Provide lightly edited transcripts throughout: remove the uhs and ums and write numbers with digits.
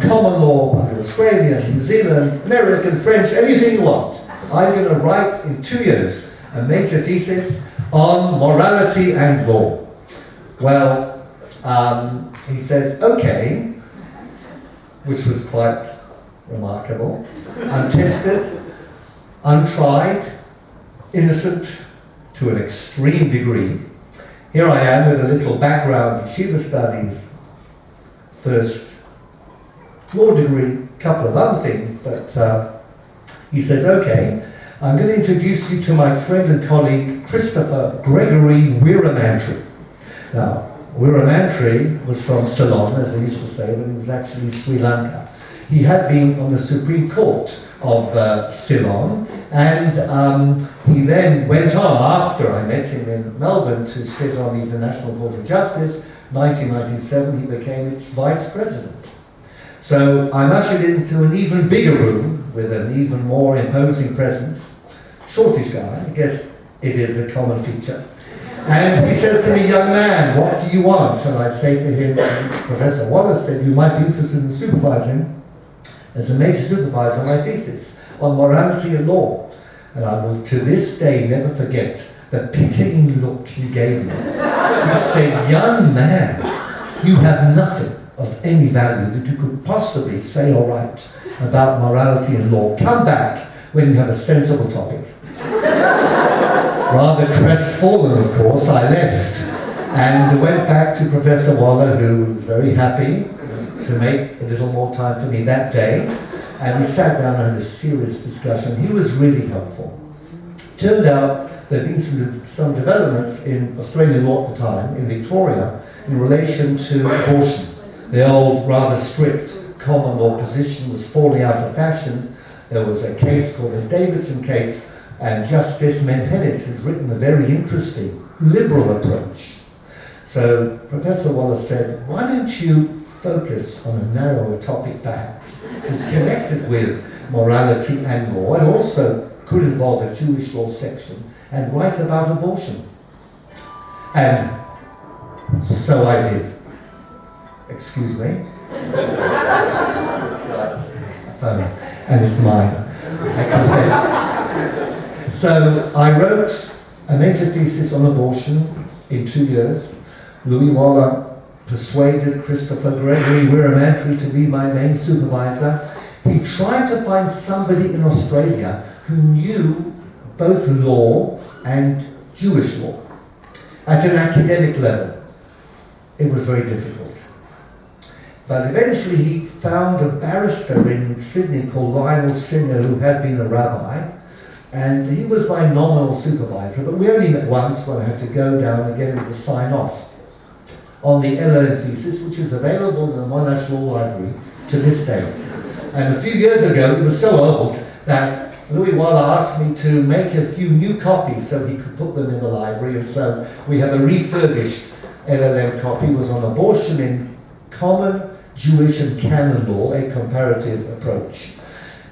common law by Australia, New Zealand, American, French, anything you want. I'm going to write in 2 years a major thesis on morality and law. Well, he says, okay, which was quite remarkable, untested, untried, innocent to an extreme degree. Here I am with a little background in yeshiva studies, first law degree, couple of other things, but he says, okay, I'm going to introduce you to my friend and colleague, Christopher Gregory Weeramantry. Now, Weeramantry was from Ceylon, as they used to say, but it was actually Sri Lanka. He had been on the Supreme Court of Ceylon, and he then went on, after I met him in Melbourne, to sit on the International Court of Justice. 1997, he became its vice president. So I'm ushered into an even bigger room with an even more imposing presence. Shortish guy, I guess it is a common feature. And he says to me, young man, what do you want? And I say to him, Professor Wallace said you might be interested in supervising as a major supervisor my thesis on morality and law. And I will to this day never forget the pitying look he gave me. He said, young man, you have nothing of any value that you could possibly say or write about morality and law. Come back when you have a sensible topic. Rather crestfallen, of course, I left and went back to Professor Waller, who was very happy to make a little more time for me that day. And we sat down and had a serious discussion. He was really helpful. Turned out there had been some developments in Australian law at the time, in Victoria, in relation to abortion. The old, rather strict common law position was falling out of fashion. There was a case called the Davidson case, and Justice Menhennet had written a very interesting liberal approach. So Professor Wallace said, why don't you focus on a narrower topic perhaps, that's connected with morality and law, and also could involve a Jewish law section, and write about abortion. And so I did. Excuse me. Phone, and it's mine. I confess. So I wrote a major thesis on abortion in 2 years. Louis Waller persuaded Christopher Gregory Weeramantry to be my main supervisor. He tried to find somebody in Australia who knew both law and Jewish law at an academic level. It was very difficult. But eventually he found a barrister in Sydney called Lionel Singer, who had been a rabbi, and he was my nominal supervisor, but we only met once when I had to go down and get him to sign off on the LLM thesis, which is available in the Monash Law Library to this day. And a few years ago, it was so old that Louis Waller asked me to make a few new copies so he could put them in the library, and so we have a refurbished LLM copy. It was on abortion in common Jewish and canon law, a comparative approach.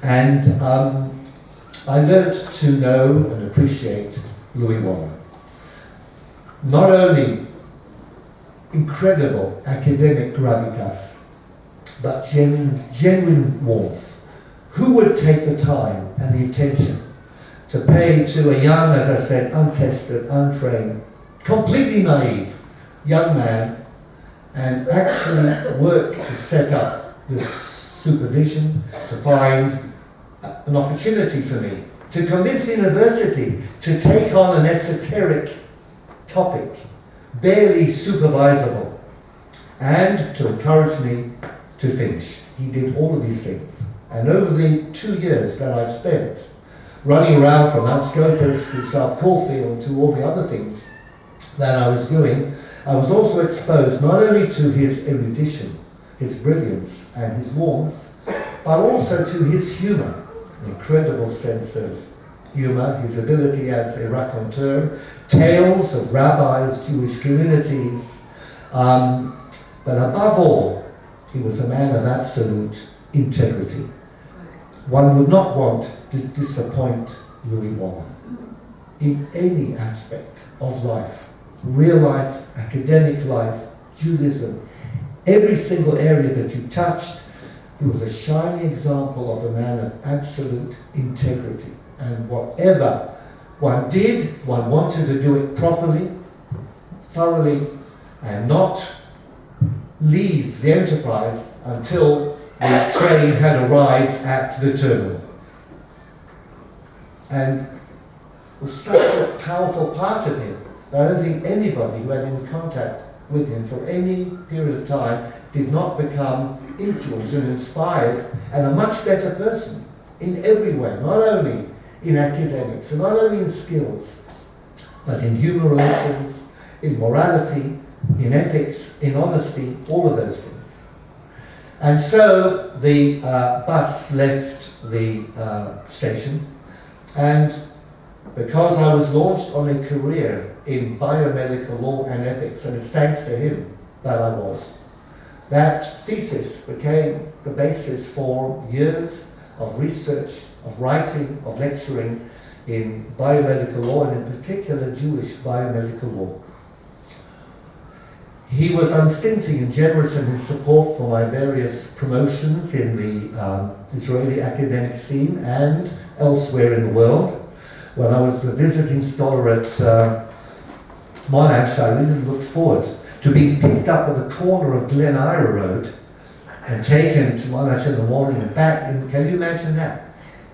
And I learned to know and appreciate Louis Waller. Not only incredible academic gravitas, but genuine warmth. Who would take the time and the attention to pay to a young, as I said, untested, untrained, completely naive young man, and actually work to set up this supervision, to find an opportunity for me, to convince the university to take on an esoteric topic, barely supervisable, and to encourage me to finish. He did all of these things. And over the 2 years that I spent running around from Mount Scopus to South Caulfield to all the other things that I was doing, I was also exposed not only to his erudition, his brilliance and his warmth, but also to his humor, an incredible sense of humor, his ability as a raconteur, tales of rabbis, Jewish communities, but above all, he was a man of absolute integrity. One would not want to disappoint Louis Waller in any aspect of life. Real life, academic life, Judaism, every single area that you touched, He was a shining example of a man of absolute integrity. And whatever one did, one wanted to do it properly, thoroughly, and not leave the enterprise until the train had arrived at the terminal. And it was such a powerful part of him that I don't think anybody who had any contact with him for any period of time did not become influenced and inspired and a much better person in every way, not only in academics and not only in skills, but in human relations, in morality, in ethics, in honesty, all of those things. And so the bus left the station, and because I was launched on a career in biomedical law and ethics, and it's thanks to him that I was, that thesis became the basis for years of research, of writing, of lecturing in biomedical law, and in particular Jewish biomedical law. He was unstinting and generous in his support for my various promotions in the Israeli academic scene and elsewhere in the world. When I was the visiting scholar at Monash, I really looked forward to being picked up at the corner of Glen Ira Road and taken to Monash in the morning and back. And can you imagine that?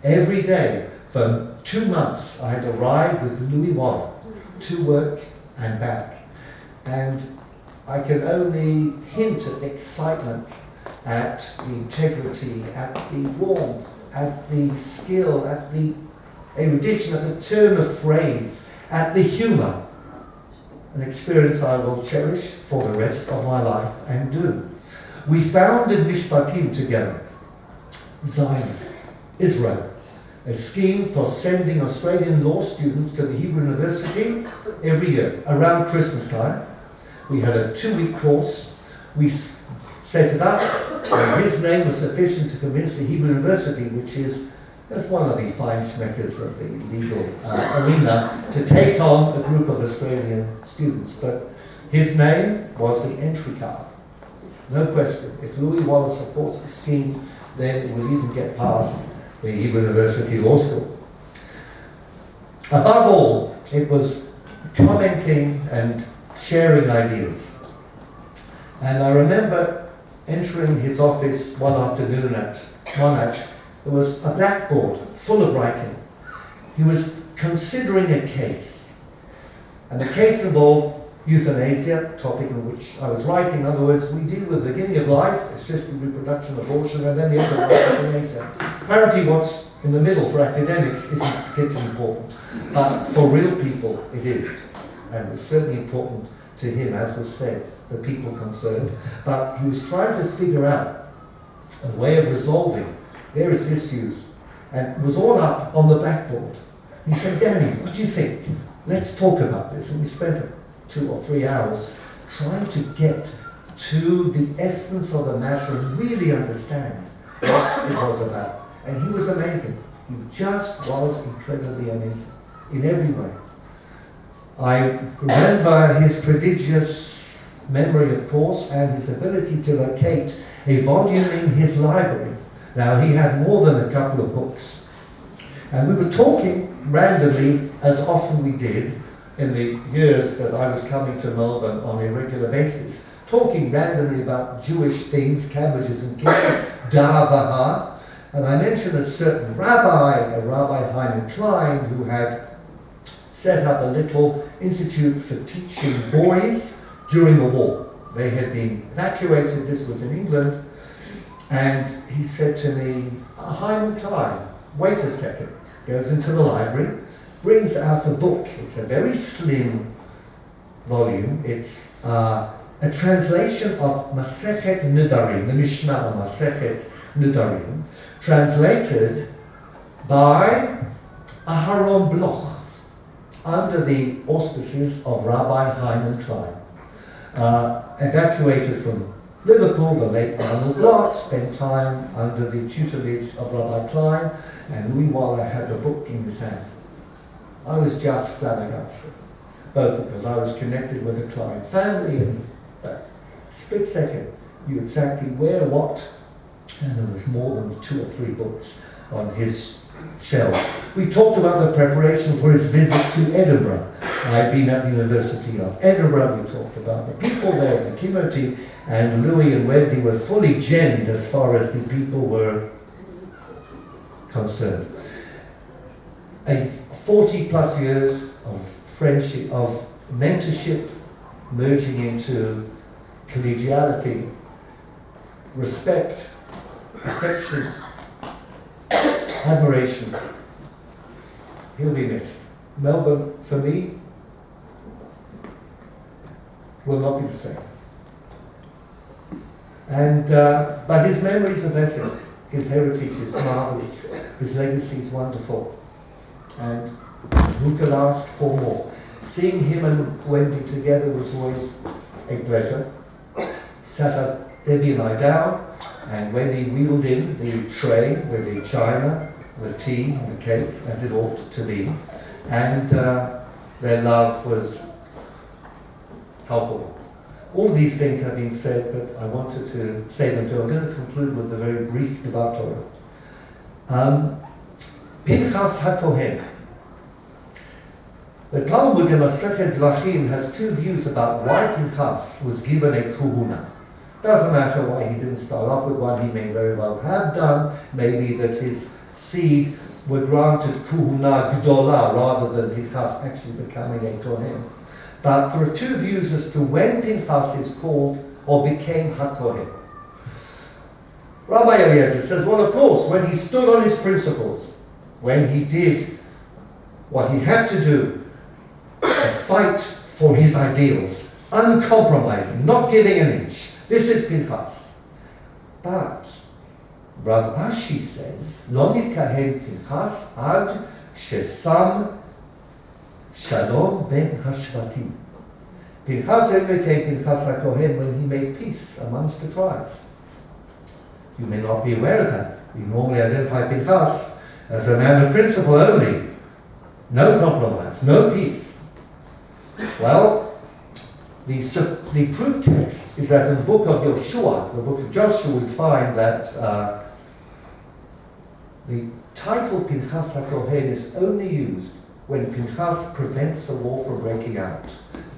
Every day for 2 months I had to ride with Louis Waller to work and back. And I can only hint at the excitement, at the integrity, at the warmth, at the skill, at the erudition, at the turn of phrase, at the humour. An experience I will cherish for the rest of my life and do. We founded Mishpatim together, Zionist, Israel, a scheme for sending Australian law students to the Hebrew University every year around Christmas time. We had a 2-week course. We set it up, and his name was sufficient to convince the Hebrew University, which is that's one of the fine schmeckers of the legal arena, to take on a group of Australian students. But his name was the entry card. No question. If Louis Wallace supports the scheme, then it will even get past the Hebrew University Law School. Above all, it was commenting and sharing ideas. And I remember entering his office one afternoon at Monash. There was a blackboard full of writing. He was considering a case. And the case involved euthanasia, topic on which I was writing. In other words, we deal with the beginning of life, assisted reproduction, abortion, and then the end of life, euthanasia. Apparently what's in the middle for academics isn't particularly important. But for real people, it is. And it's certainly important to him, as was said, the people concerned. But he was trying to figure out a way of resolving various issues, and it was all up on the blackboard. He said, Danny, what do you think? Let's talk about this. And we spent 2 or 3 hours trying to get to the essence of the matter and really understand what it was about. And he was amazing. He just was incredibly amazing in every way. I remember his prodigious memory, of course, and his ability to locate a volume in his library. Now, he had more than a couple of books. And we were talking randomly, as often we did in the years that I was coming to Melbourne on a regular basis, talking randomly about Jewish things, cabbages and kittens, Davaha. And I mentioned a certain rabbi, a Rabbi Hyman Klein, who had set up a little institute for teaching boys during the war. They had been evacuated, this was in England, and he said to me, Hyman Klein, wait a second, goes into the library, brings out a book. It's a very slim volume. It's a translation of Masechet Nedarim, the Mishnah of Masechet Nedarim, translated by Aharon Bloch, under the auspices of Rabbi Hyman Klein. Evacuated from Liverpool, the late Arnold Bloch spent time under the tutelage of Rabbi Klein, and Louis Waller had the book in his hand. I was just flabbergasted, both because I was connected with the Klein family, and split second, knew exactly where, what, and there was more than 2 or 3 books on his shelves. We talked about the preparation for his visit to Edinburgh. I've been at the University of Edinburgh. We talked about the people there, the community, and Louis and Wendy were fully gemmed as far as the people were concerned. 40 plus years of friendship, of mentorship, merging into collegiality, respect, affection, admiration. He'll be missed. Melbourne, for me, will not be the same. And but his memory is a blessing. His heritage is marvelous. His legacy is wonderful. And who could ask for more? Seeing him and Wendy together was always a pleasure. Sat up, Debbie and I down, and Wendy wheeled in the tray with the china, the tea, and the cake, as it ought to be. And their love was palpable. All these things have been said, but I wanted to say them too. I'm going to conclude with a very brief Devar Torah. Pinchas HaKohen. The Talmud in Masechet Zvachim has 2 views about why Pinchas was given a kuhuna. Doesn't matter why he didn't start off with one, he may very well have done. Maybe that his seed were granted kuhuna gdola rather than Pinchas actually becoming a kohen. But there are 2 views as to when Pinchas is called or became HaKohen. Rabbi Eliezer says, well, of course, when he stood on his principles, when he did what he had to do to fight for his ideals, uncompromising, not giving an inch. This is Pinchas. But Rav Ashi says, Lo nitkahen Pinchas ad shesam Shalom ben Hashvatim. Pinchas only became Pinchas HaKohen when he made peace amongst the tribes. You may not be aware of that. We normally identify Pinchas as a man of principle only. No compromise, no peace. Well, the proof text is that in the book of Joshua, the book of Joshua, we find that the title Pinchas HaKohen is only used when Pinchas prevents a war from breaking out.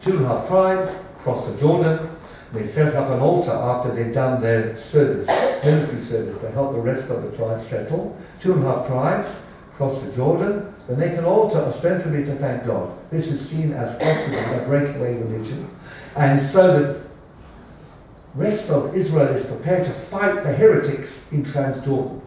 2.5 tribes cross the Jordan. They set up an altar after they've done their service, military service, to help the rest of the tribes settle. 2.5 tribes cross the Jordan. They make an altar ostensibly to thank God. This is seen as possibly a breakaway religion. And so the rest of Israel is prepared to fight the heretics in Transjordan.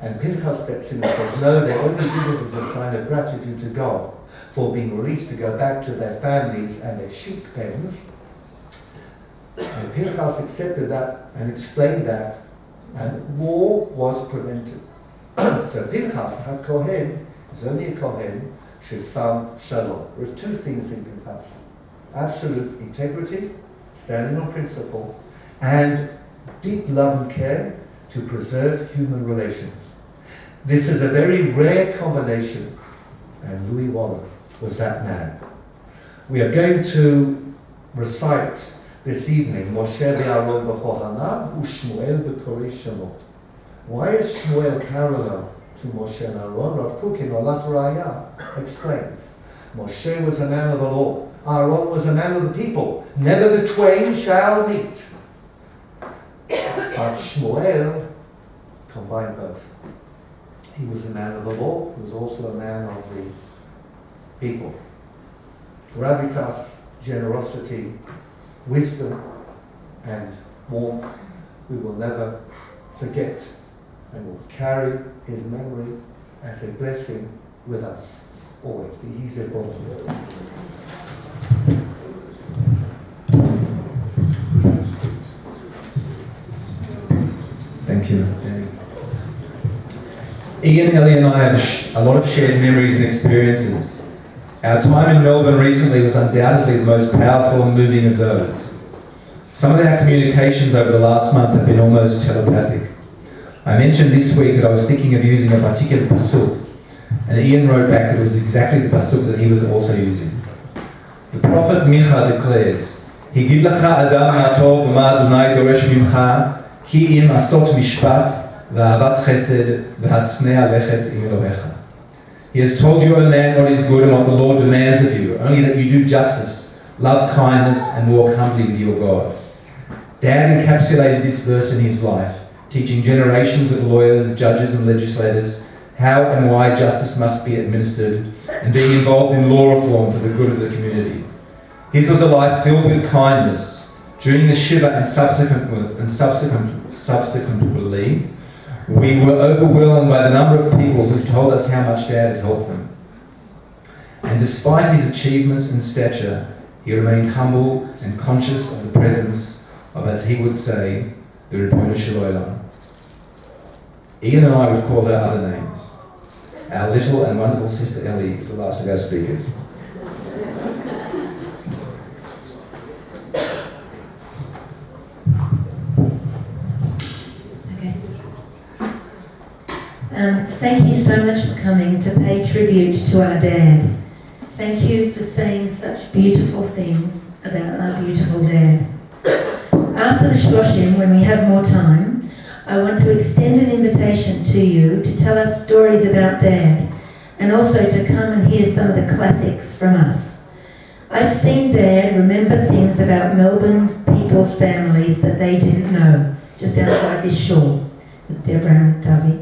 And Pinchas steps in and says, no, they only did it as a sign of gratitude to God for being released to go back to their families and their sheep pens. And Pinchas accepted that and explained that, and war was prevented. So Pinchas HaKohen is only a Kohen, Shesam Shalom. There are 2 things in Pinchas. Absolute integrity, standing on principle, and deep love and care to preserve human relations. This is a very rare combination, and Louis Waller was that man. We are going to recite this evening Moshe ve'Aaron b'Chohanav u'Shmuel b'Korei Shemo. Why is Shmuel parallel to Moshe and Aaron? Rav Kook in Olat Raya explains. Moshe was a man of the law. Aaron was a man of the people. Never the twain shall meet. But Shmuel combined both. He was a man of the law. He was also a man of the people. Gravitas, generosity, wisdom, and warmth. We will never forget, and will carry his memory as a blessing with us always. He's a born. Thank you. Ian, Elly and I have a lot of shared memories and experiences. Our time in Melbourne recently was undoubtedly the most powerful and moving of those. Some of our communications over the last month have been almost telepathic. I mentioned this week that I was thinking of using a particular pasuk, and Ian wrote back that it was exactly the pasuk that he was also using. The prophet Micha declares, Higid lacha adam ma tov ma Adonai doresh mimcha, כי אם עשות משפט ואהבת חסד והצנע לכת עם אלוהיך. He has told you, O man, what is good and what the Lord demands of you, only that you do justice, love kindness, and walk humbly with your God. Dad encapsulated this verse in his life, teaching generations of lawyers, judges, and legislators how and why justice must be administered, and being involved in law reform for the good of the community. His was a life filled with kindness. During the Shiva and subsequently, we were overwhelmed by the number of people who told us how much Dad had helped them. And despite his achievements and stature, he remained humble and conscious of the presence of, as he would say, the Ribono Shel Olam. Ian and I would call her other names. Our little and wonderful sister Elly is the last of our speakers. Thank you so much for coming to pay tribute to our dad. Thank you for saying such beautiful things about our beautiful dad. After the Shloshim, when we have more time, I want to extend an invitation to you to tell us stories about Dad, and also to come and hear some of the classics from us. I've seen Dad remember things about Melbourne people's families that they didn't know, just outside this shore, with Deborah and Tavi.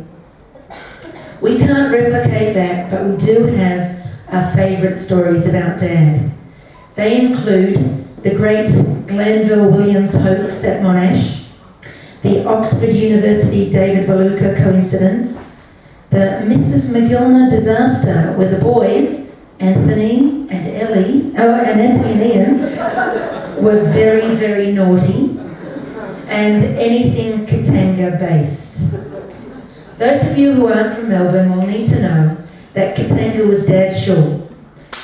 We can't replicate that, but we do have our favourite stories about Dad. They include the great Glanville Williams hoax at Monash, the Oxford University David Baluka coincidence, the Mrs. McGillner disaster where the boys, Anthony and Elly, and Anthony and Ian, were very, very naughty, and anything Katanga based. Those of you who aren't from Melbourne will need to know that Katanga was Dad's shul,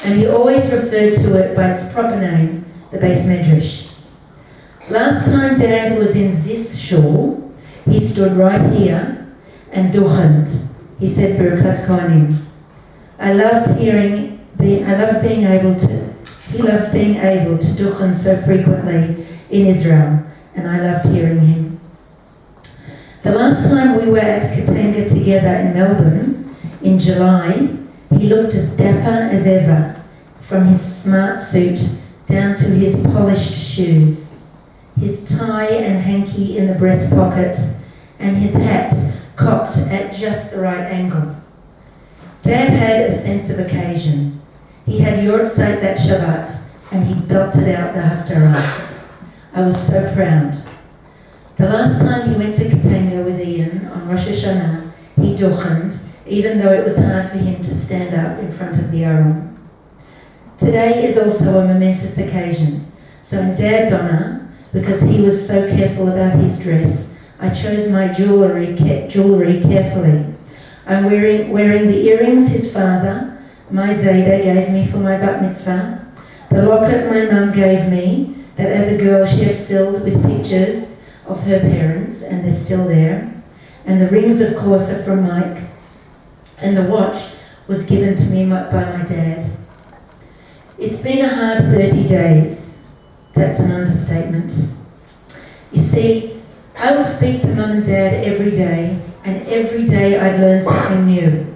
and he always referred to it by its proper name, the Beis Medrash. Last time Dad was in this shul, he stood right here and duchened. He said Birkat Kohanim. He loved being able to duchen so frequently in Israel, and I loved hearing him. The last time we were at Katanga together in Melbourne, in July, he looked as dapper as ever, from his smart suit down to his polished shoes, his tie and hanky in the breast pocket, and his hat cocked at just the right angle. Dad had a sense of occasion. He had Yortzeit that Shabbat, and he belted out the Haftarah. I was so proud. The last time he went to Katanga with Ian on Rosh Hashanah, he duchened, even though it was hard for him to stand up in front of the Aron. Today is also a momentous occasion, so in Dad's honour, because he was so careful about his dress, I chose my jewellery carefully. I'm wearing the earrings his father, my Zayda, gave me for my bat mitzvah, the locket my mum gave me, that as a girl she had filled with pictures of her parents, and they're still there, and the rings, of course, are from Mike, and the watch was given to me by my dad. It's been a hard 30 days. That's an understatement. You see, I would speak to Mum and Dad every day, and every day I'd learn something new.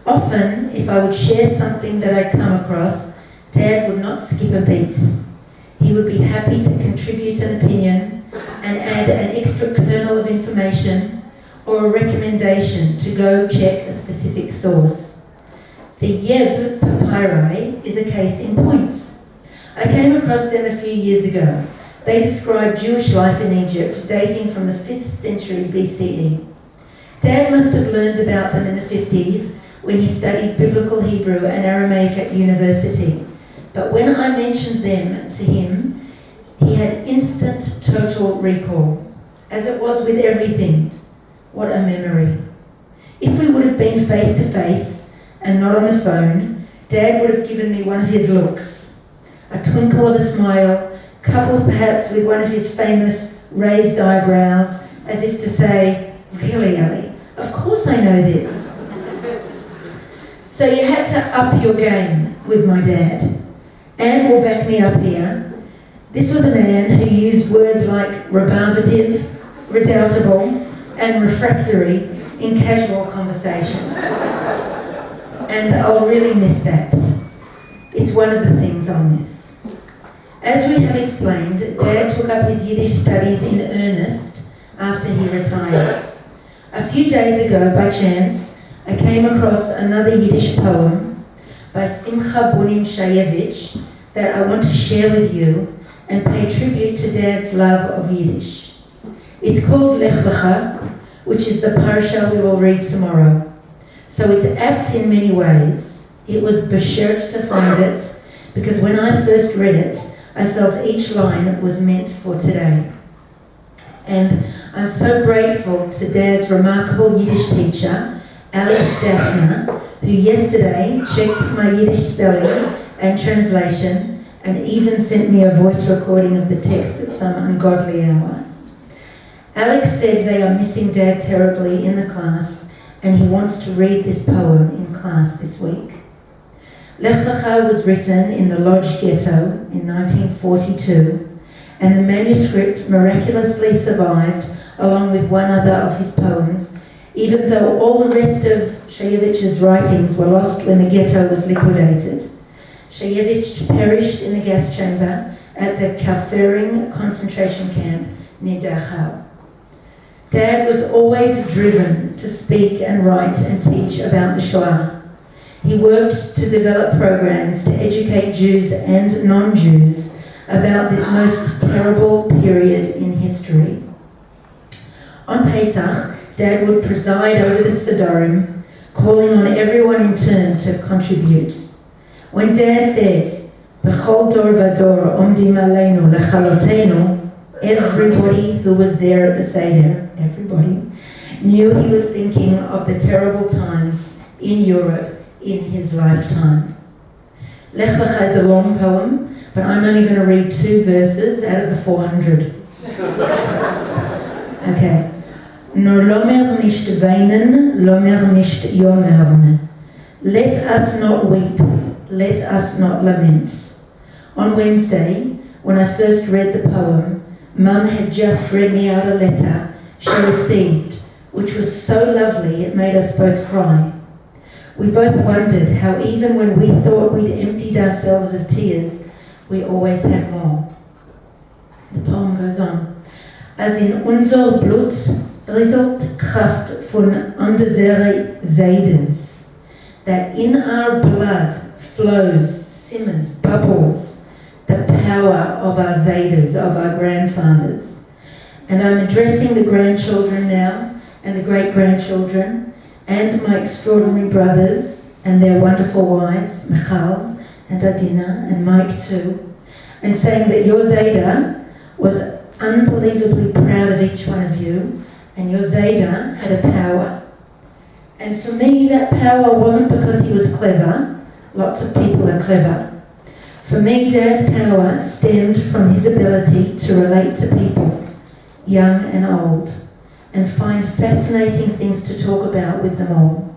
Often, if I would share something that I'd come across, Dad would not skip a beat. He would be happy to contribute an opinion and add an extra kernel of information or a recommendation to go check a specific source. The Yeb papyri is a case in point. I came across them a few years ago. They describe Jewish life in Egypt dating from the 5th century BCE. Dad must have learned about them in the 50s when he studied Biblical Hebrew and Aramaic at university. But when I mentioned them to him, he had instant, total recall, as it was with everything. What a memory. If we would have been face to face and not on the phone, Dad would have given me one of his looks. A twinkle of a smile, coupled perhaps with one of his famous raised eyebrows, as if to say, "Really, Elly? Of course I know this." So you had to up your game with my dad. Anne will back me up here. This was a man who used words like rebarbative, redoubtable, and refractory in casual conversation. And I'll really miss that. It's one of the things I'll miss. As we have explained, Dad took up his Yiddish studies in earnest after he retired. A few days ago, by chance, I came across another Yiddish poem by Simcha Bunim Shayevich that I want to share with you and pay tribute to Dad's love of Yiddish. It's called Lech Lecha, which is the parsha we will read tomorrow. So it's apt in many ways. It was beshert to find it, because when I first read it, I felt each line was meant for today. And I'm so grateful to Dad's remarkable Yiddish teacher, Elly, who yesterday checked my Yiddish spelling and translation and even sent me a voice recording of the text at some ungodly hour. Alex said they are missing Dad terribly in the class, and he wants to read this poem in class this week. Lech Lecha was written in the Lodz ghetto in 1942, and the manuscript miraculously survived along with one other of his poems, even though all the rest of Shayevich's writings were lost when the ghetto was liquidated. Shayevich perished in the gas chamber at the Kaufering concentration camp near Dachau. Dad was always driven to speak and write and teach about the Shoah. He worked to develop programs to educate Jews and non-Jews about this most terrible period in history. On Pesach, Dad would preside over the Sidorim, calling on everyone in turn to contribute. When Dad said, B'chol dor v'dor omdim aleinu lechalotenu, everybody who was there at the Seder, everybody, knew he was thinking of the terrible times in Europe in his lifetime. Lech Lecha is a long poem, but I'm only going to read 2 verses out of the 400. Okay. Nor lomer nicht weinen, lomer nicht jammern. Let us not weep, let us not lament. On Wednesday, when I first read the poem, Mum had just read me out a letter she received, which was so lovely it made us both cry. We both wondered how even when we thought we'd emptied ourselves of tears, we always had more. The poem goes on. As in unser Blut rieselt Kraft von unserer Seides, that in our blood flows, simmers, bubbles, the power of our Zaydas, of our grandfathers. And I'm addressing the grandchildren now, and the great-grandchildren, and my extraordinary brothers, and their wonderful wives, Michal, and Adina, and Mike too, and saying that your Zayda was unbelievably proud of each one of you, and your Zayda had a power. And for me, that power wasn't because he was clever. Lots of people are clever. For me, Dad's power stemmed from his ability to relate to people, young and old, and find fascinating things to talk about with them all.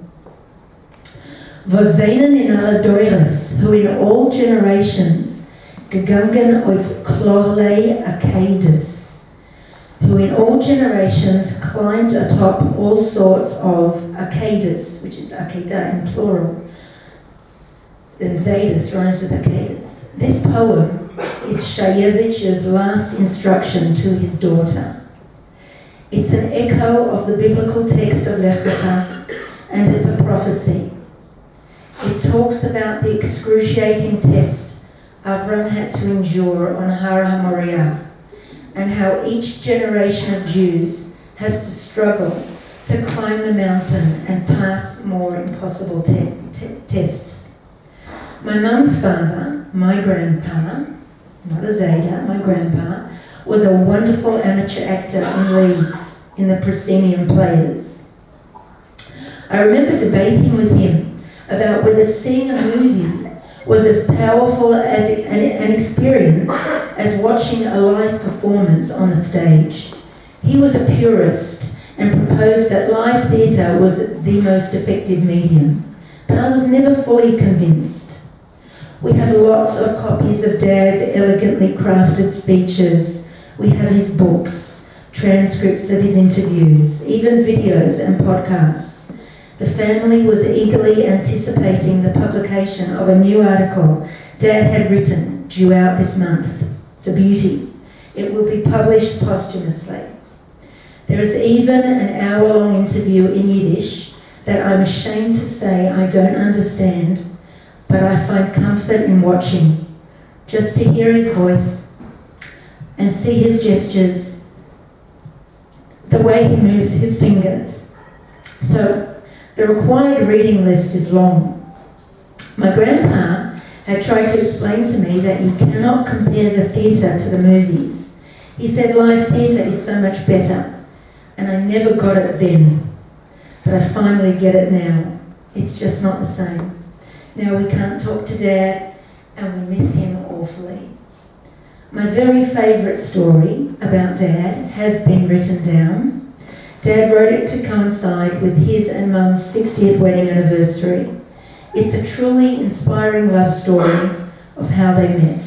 Vozenen in alle Deures, who in all generations gegangen auf Chlorlei Arcades, who in all generations climbed atop all sorts of Arcades, which is Arcada in plural, and Zaydas rhymes with Arcades. This poem is Shayevich's last instruction to his daughter. It's an echo of the biblical text of Lech Lecha, and it's a prophecy. It talks about the excruciating test Avram had to endure on Har HaMoriah, and how each generation of Jews has to struggle to climb the mountain and pass more impossible tests. My mum's father, my grandpa, not a Zayda, my grandpa, was a wonderful amateur actor in Leeds in the proscenium players. I remember debating with him about whether seeing a movie was as powerful as an experience as watching a live performance on the stage. He was a purist and proposed that live theatre was the most effective medium, but I was never fully convinced. We have lots of copies of Dad's elegantly crafted speeches. We have his books, transcripts of his interviews, even videos and podcasts. The family was eagerly anticipating the publication of a new article Dad had written, due out this month. It's a beauty. It will be published posthumously. There is even an hour-long interview in Yiddish that I'm ashamed to say I don't understand, but I find comfort in watching, just to hear his voice and see his gestures, the way he moves his fingers. So, the required reading list is long. My grandpa had tried to explain to me that you cannot compare the theatre to the movies. He said live theatre is so much better, and I never got it then. But I finally get it now. It's just not the same. Now we can't talk to Dad, and we miss him awfully. My very favourite story about Dad has been written down. Dad wrote it to coincide with his and Mum's 60th wedding anniversary. It's a truly inspiring love story of how they met.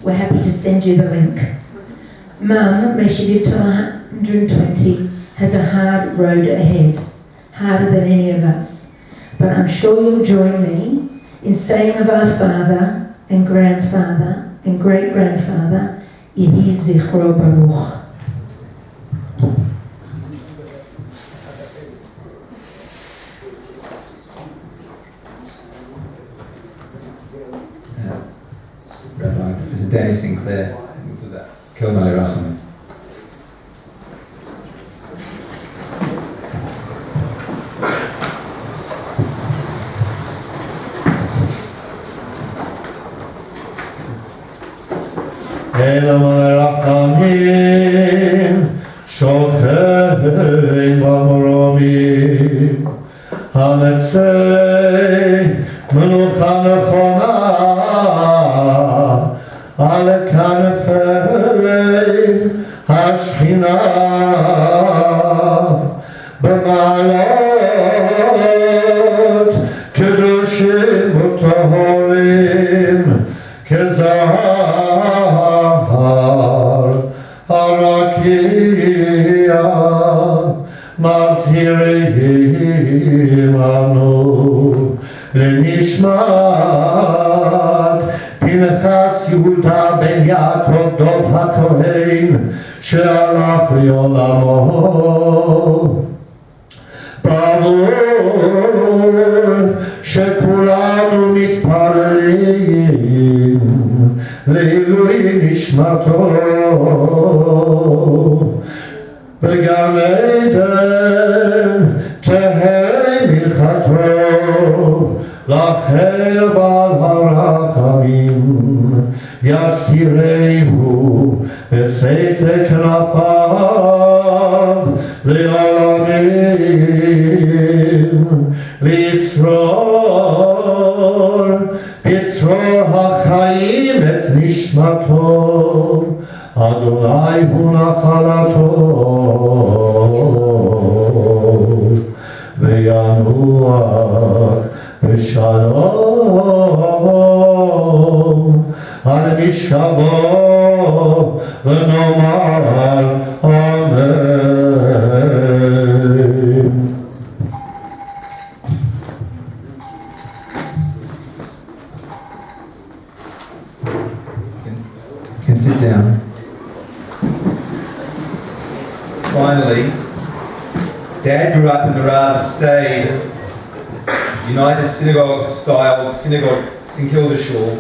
We're happy to send you the link. Mum, may she live till 120, has a hard road ahead, harder than any of us. But I'm sure you'll join me in saying of our father and grandfather and great-grandfather, Yehi Zichro Baruch. Rabbi Professor Danny Sinclair, to that. Kelmai Rachamim. Kelmai Rachamim, Shochein V'Moromim, Hametzei Menucha Nechona, על כנפי השכינה במעלות קדושים וטהורים כזהר הרקיע מזהירים אנו לנשמת פנחס יהודה בן יעקב דוב הכהן שהלך לעולמו. ברור שכולנו מתפללים לעילוי נשמתו בגן עדן תהא מלכתו לכן בעל הרחמים יסירהו בסתר כנפיו לעולמים בצרור החיים את נשמתו אדוני הוא נחלתו וינוח בשלום על משכבו ונאמר אמן. You can sit down. Finally, Dad grew up in the rather staid United Synagogue-style synagogue St Kilda Shul,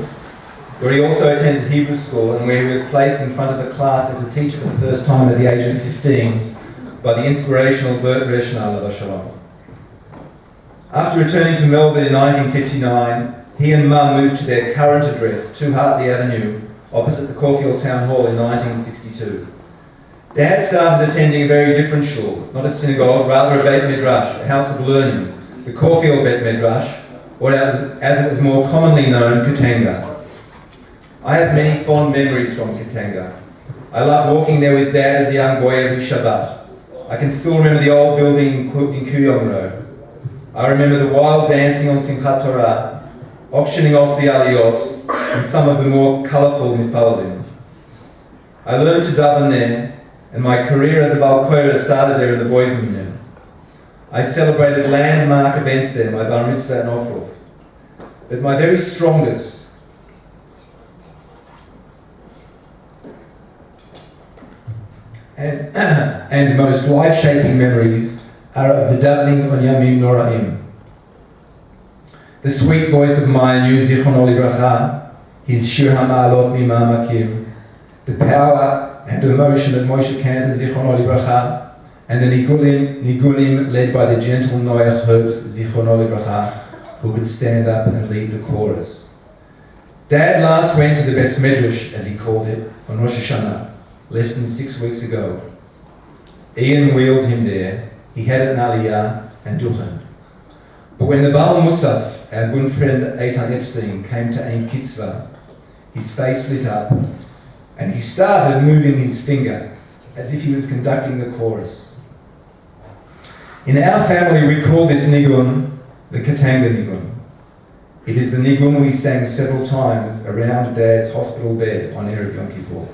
where he also attended Hebrew school and where he was placed in front of the class as a teacher for the first time at the age of 15 by the inspirational Bert Reshnal of Shalom. After returning to Melbourne in 1959, he and Mum moved to their current address, 2 Hartley Avenue, opposite the Caulfield Town Hall in 1962. Dad started attending a very different shul, not a synagogue, rather a Beit Midrash, a house of learning, the Caulfield Beit Midrash, or as it was more commonly known, Katanga. I have many fond memories from Katanga. I loved walking there with Dad as a young boy every Shabbat. I can still remember the old building in Kuyong Road. I remember the wild dancing on Simchat Torah, auctioning off the aliyot, and some of the more colourful mitpaladim. I learned to daven there, and my career as a Balkoira started there in the boys' union. I celebrated landmark events there, my bar mitzvah and ofruf. But my very strongest and most life-shaping memories are of the davening on Yamim Noraim. The sweet voice of my new Zichrono Livracha, his Shir HaMa'alot Mima'amakim, the power and emotion of Moshe Kantor Zichrono Livracha, and the nigunim led by the gentle Noach Herbst Zichrono Livracha, who would stand up and lead the chorus. Dad last went to the Bes Medrash, as he called it, on Rosh Hashanah, less than 6 weeks ago. Ian wheeled him there. He had an Aliyah and Duchen. But when the Baal Musaf, our good friend Eitan Epstein, came to Ein Kitzva, his face lit up, and he started moving his finger as if he was conducting the chorus. In our family, we call this niggun the Katanga niggun. It is the niggun we sang several times around Dad's hospital bed on Erev Yom Kippur.